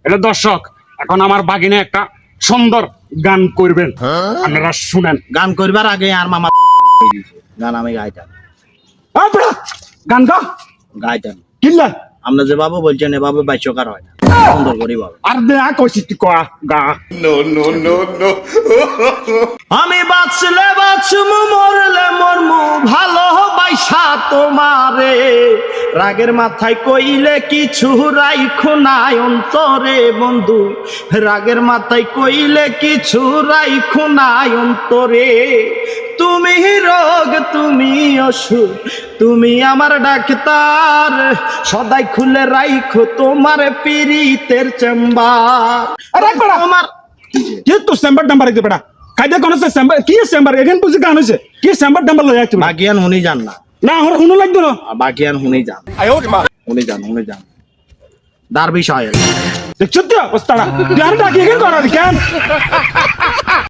এটা দর্শক এখন আমার বাগিনে একটা সুন্দর গান করবেন, আপনারা শুনেন। গান করবার আগে আর মামা গান আমি গাইতাম গান গা গাইতাম কিল্লা আমরা যেভাবে বলছেন এভাবে বাচ্চকার হয় না, সুন্দর করে বল। আর দেয়া কইছি তুই কয়া গা। আমি বাঁচলে বাঁচমু মরলে মরমু ভালোবাসা তোমারে, রাগের মাথায় কইলে কিছু রাইখো নাই অন্তরে বন্ধু, রাগের মাথায় কইলে কিছু রাইখো নাই অন্তরে। তুমি রোগ তুমি অসুখ তুমি আমার ডাক্তার, সদাই খুলে রাইখো তোমার পীড়িতের চেম্বার। আরে বেড়া তোমার কি তো চেম্বার নাম্বার দিতে বেড়া কাইদা কোন চেম্বার কি চেম্বার এখান বুঝি গান হইছে কি চেম্বার নাম্বার লই আইছি বাকিয়ান হুনি যান না, না আমার হুনো লাগবে না। বাকিয়ান হুনি যান, হুনি যান দার বিষয় দেখছ তো ওস্তাদা গান ডাকি কেন করা কেন